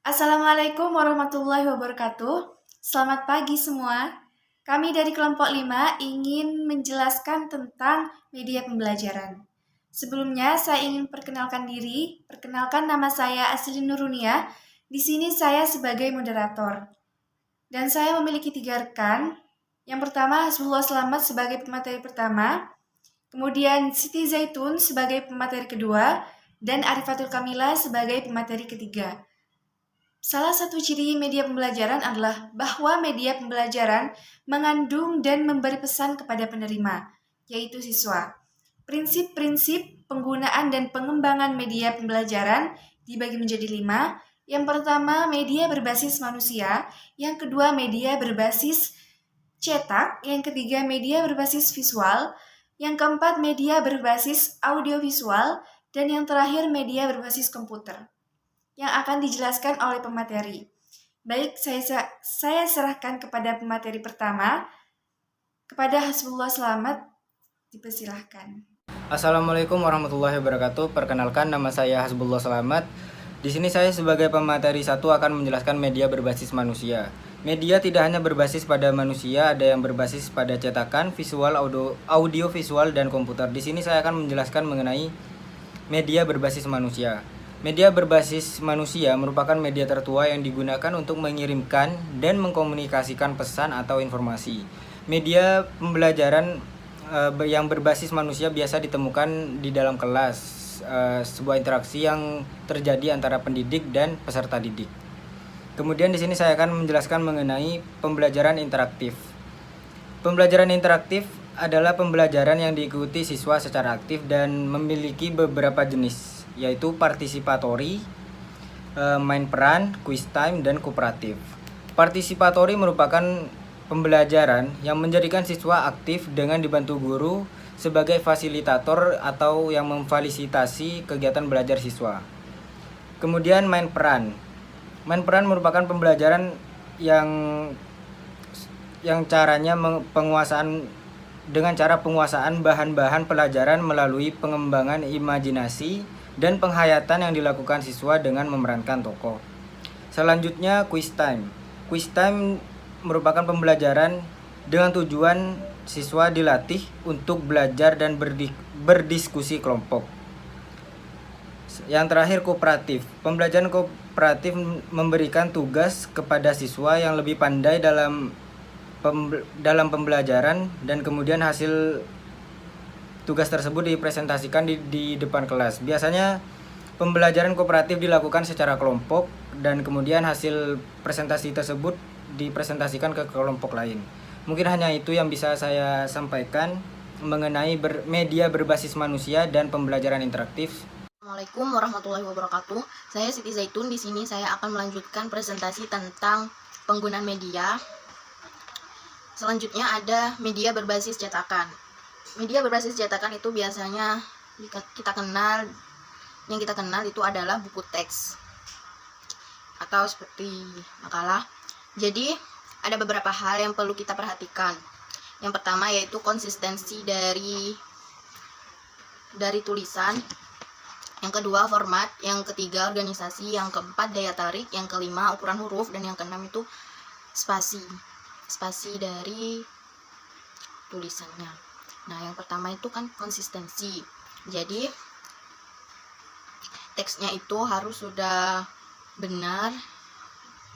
Assalamualaikum warahmatullahi wabarakatuh. Selamat pagi semua. Kami dari kelompok 5 ingin menjelaskan tentang media pembelajaran. Sebelumnya saya ingin perkenalkan diri. Perkenalkan, nama saya Asli Nurunia. Di sini saya sebagai moderator. Dan saya memiliki 3 rekan. Yang pertama Hasbullah Slamet sebagai pemateri pertama, kemudian Siti Zaitun sebagai pemateri kedua, dan Arifatul Kamila sebagai pemateri ketiga. Salah satu ciri media pembelajaran adalah bahwa media pembelajaran mengandung dan memberi pesan kepada penerima, yaitu siswa. Prinsip-prinsip penggunaan dan pengembangan media pembelajaran dibagi menjadi 5. Yang pertama, media berbasis manusia. Yang kedua, media berbasis cetak. Yang ketiga, media berbasis visual. Yang keempat, media berbasis audiovisual. Dan yang terakhir, media berbasis komputer yang akan dijelaskan oleh pemateri. Baik, saya serahkan kepada pemateri pertama, kepada Hasbullah Slamet, dipersilahkan. Assalamualaikum warahmatullahi wabarakatuh. Perkenalkan, nama saya Hasbullah Slamet. Di sini saya sebagai pemateri 1 akan menjelaskan media berbasis manusia. Media tidak hanya berbasis pada manusia, ada yang berbasis pada cetakan, visual, audio visual, dan komputer. Di sini saya akan menjelaskan mengenai media berbasis manusia. Media berbasis manusia merupakan media tertua yang digunakan untuk mengirimkan dan mengkomunikasikan pesan atau informasi. Media pembelajaran yang berbasis manusia biasa ditemukan di dalam kelas, sebuah interaksi yang terjadi antara pendidik dan peserta didik. Kemudian di sini saya akan menjelaskan mengenai pembelajaran interaktif. Pembelajaran interaktif adalah pembelajaran yang diikuti siswa secara aktif dan memiliki beberapa jenis, yaitu partisipatori, main peran, quiz time, dan kooperatif. Partisipatori merupakan pembelajaran yang menjadikan siswa aktif dengan dibantu guru sebagai fasilitator atau yang memfasilitasi kegiatan belajar siswa. Kemudian main peran. Main peran merupakan pembelajaran yang caranya penguasaan dengan cara penguasaan bahan-bahan pelajaran melalui pengembangan imajinasi dan penghayatan yang dilakukan siswa dengan memerankan tokoh. Selanjutnya quiz time. Quiz time merupakan pembelajaran dengan tujuan siswa dilatih untuk belajar dan berdiskusi kelompok. Yang terakhir kooperatif. Pembelajaran kooperatif memberikan tugas kepada siswa yang lebih pandai dalam pembelajaran dan kemudian hasil tugas tersebut dipresentasikan di depan kelas. Biasanya pembelajaran kooperatif dilakukan secara kelompok dan kemudian hasil presentasi tersebut dipresentasikan ke kelompok lain. Mungkin hanya itu yang bisa saya sampaikan mengenai media berbasis manusia dan pembelajaran interaktif. Assalamualaikum warahmatullahi wabarakatuh. Saya Siti Zaitun. Di sini saya akan melanjutkan presentasi tentang penggunaan media. Selanjutnya ada media berbasis cetakan. Media berbasis cetakan itu biasanya yang kita kenal itu adalah buku teks atau seperti makalah. Jadi ada beberapa hal yang perlu kita perhatikan. Yang pertama yaitu konsistensi dari tulisan. Yang kedua format, yang ketiga organisasi, yang keempat daya tarik, yang kelima ukuran huruf, dan yang keenam itu spasi dari tulisannya. Nah, yang pertama itu kan konsistensi. Jadi teksnya itu harus sudah benar,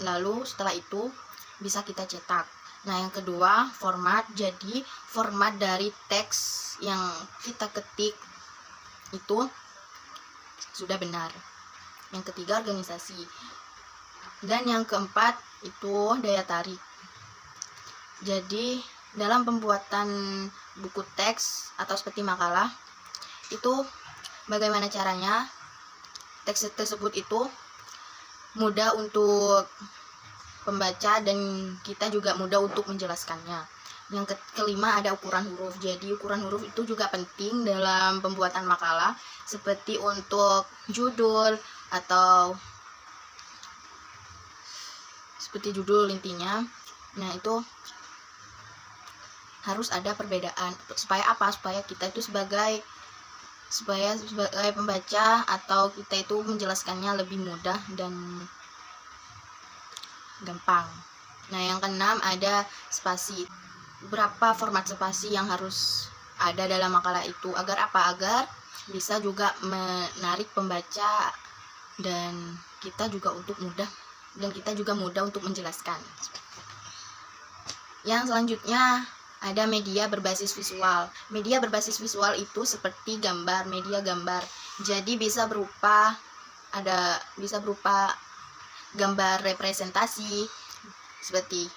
lalu setelah itu bisa kita cetak. Nah, yang kedua format. Jadi format dari teks yang kita ketik itu sudah benar. Yang ketiga organisasi, dan yang keempat itu daya tarik. Jadi dalam pembuatan buku teks atau seperti makalah itu bagaimana caranya teks tersebut itu mudah untuk pembaca dan kita juga mudah untuk menjelaskannya. Yang kelima ada ukuran huruf. Jadi ukuran huruf itu juga penting dalam pembuatan makalah, seperti untuk judul atau seperti judul intinya. Nah, itu harus ada perbedaan. Supaya apa? Supaya kita itu sebagai pembaca atau kita itu menjelaskannya lebih mudah dan gampang. Nah, yang keenam ada spasi. Berapa format spasi yang harus ada dalam makalah itu, agar apa? Agar bisa juga menarik pembaca dan kita juga mudah untuk menjelaskan. Yang selanjutnya ada media berbasis visual. Media berbasis visual itu seperti gambar, media gambar. Jadi bisa berupa gambar representasi, seperti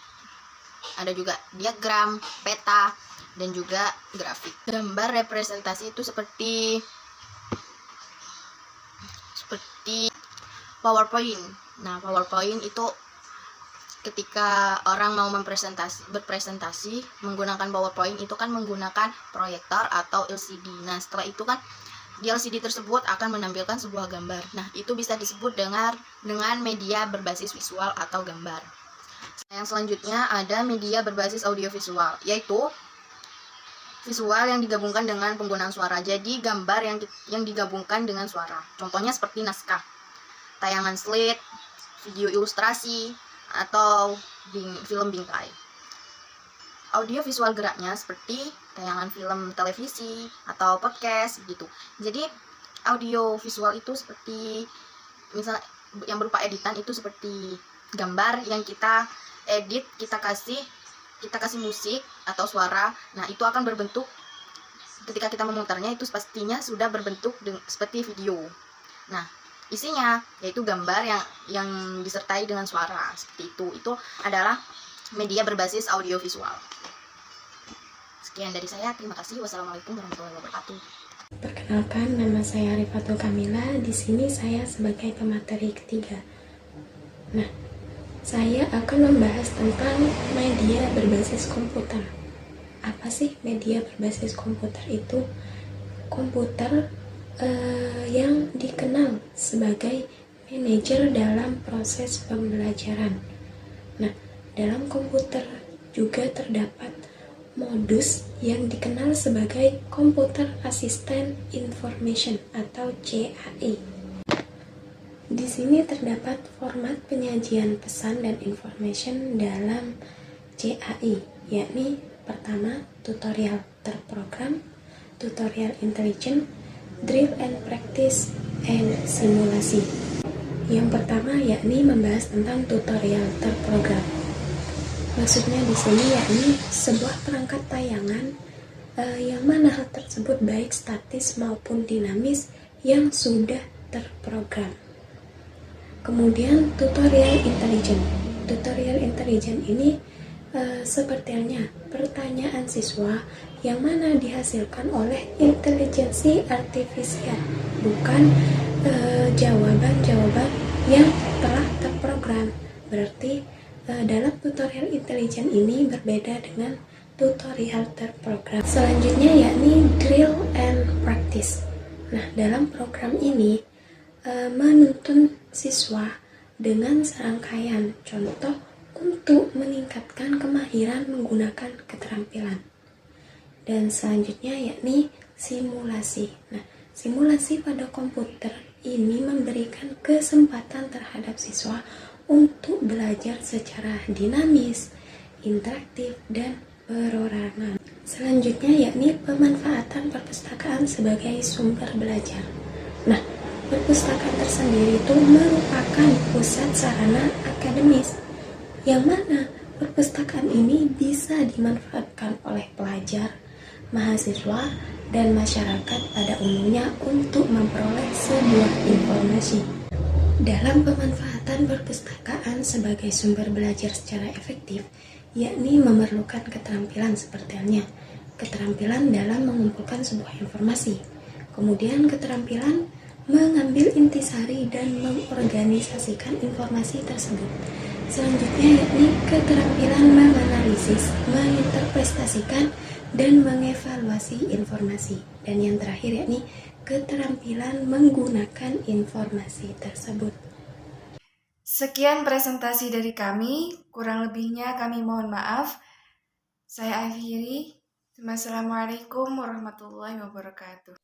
ada juga diagram, peta, dan juga grafik. Gambar representasi itu seperti PowerPoint. Nah, PowerPoint itu ketika orang mau berpresentasi menggunakan PowerPoint itu kan menggunakan proyektor atau LCD. Nah, setelah itu kan di LCD tersebut akan menampilkan sebuah gambar. Nah, itu bisa disebut dengan media berbasis visual atau gambar. Yang selanjutnya ada media berbasis audiovisual, yaitu visual yang digabungkan dengan penggunaan suara. Jadi gambar yang digabungkan dengan suara. Contohnya seperti naskah, tayangan slide, video ilustrasi, atau film bingkai. Audio visual geraknya seperti tayangan film televisi atau podcast gitu. Jadi audio visual itu seperti misal yang berupa editan itu seperti gambar yang kita edit, kita kasih musik atau suara. Nah, itu akan berbentuk ketika kita memutarnya itu pastinya sudah berbentuk seperti video. Nah, isinya yaitu gambar yang disertai dengan suara seperti itu. Itu adalah media berbasis audiovisual. Sekian dari saya, terima kasih. Wassalamualaikum warahmatullahi wabarakatuh. Perkenalkan, nama saya Rifatul Kamila. Di sini saya sebagai pemateri ketiga. Nah, saya akan membahas tentang media berbasis komputer. Apa sih media berbasis komputer itu? Komputer yang dikenal sebagai manajer dalam proses pembelajaran. Nah, dalam komputer juga terdapat modus yang dikenal sebagai Computer Assistant Information atau CAI. Di sini terdapat format penyajian pesan dan information dalam CAI, yakni pertama tutorial terprogram, tutorial intelligent, drill and practice, and simulasi. Yang pertama yakni membahas tentang tutorial terprogram. Maksudnya di sini yakni sebuah perangkat tayangan yang mana hal tersebut baik statis maupun dinamis yang sudah terprogram. Kemudian tutorial intelligent. Tutorial intelligent ini sepertinya pertanyaan siswa yang mana dihasilkan oleh intelijensi artifisial, bukan jawaban-jawaban yang telah terprogram. Berarti dalam tutorial intelligent ini berbeda dengan tutorial terprogram. Selanjutnya yakni drill and practice. Nah, dalam program ini menuntun siswa dengan serangkaian contoh untuk meningkatkan kemahiran menggunakan keterampilan. Dan selanjutnya yakni simulasi. Nah, simulasi pada komputer ini memberikan kesempatan terhadap siswa untuk belajar secara dinamis, interaktif, dan perorangan. Selanjutnya yakni pemanfaatan perpustakaan sebagai sumber belajar. Nah, perpustakaan tersendiri itu merupakan pusat sarana akademis yang mana perpustakaan ini bisa dimanfaatkan oleh pelajar, mahasiswa, dan masyarakat pada umumnya untuk memperoleh sebuah informasi. Dalam pemanfaatan perpustakaan sebagai sumber belajar secara efektif, yakni memerlukan keterampilan seperti halnya keterampilan dalam mengumpulkan sebuah informasi, kemudian keterampilan mengambil intisari dan mengorganisasikan informasi tersebut. Selanjutnya yakni keterampilan menganalisis, menginterpretasikan, dan mengevaluasi informasi. Dan yang terakhir yakni keterampilan menggunakan informasi tersebut. Sekian presentasi dari kami, kurang lebihnya kami mohon maaf. Saya akhiri. Wassalamualaikum warahmatullahi wabarakatuh.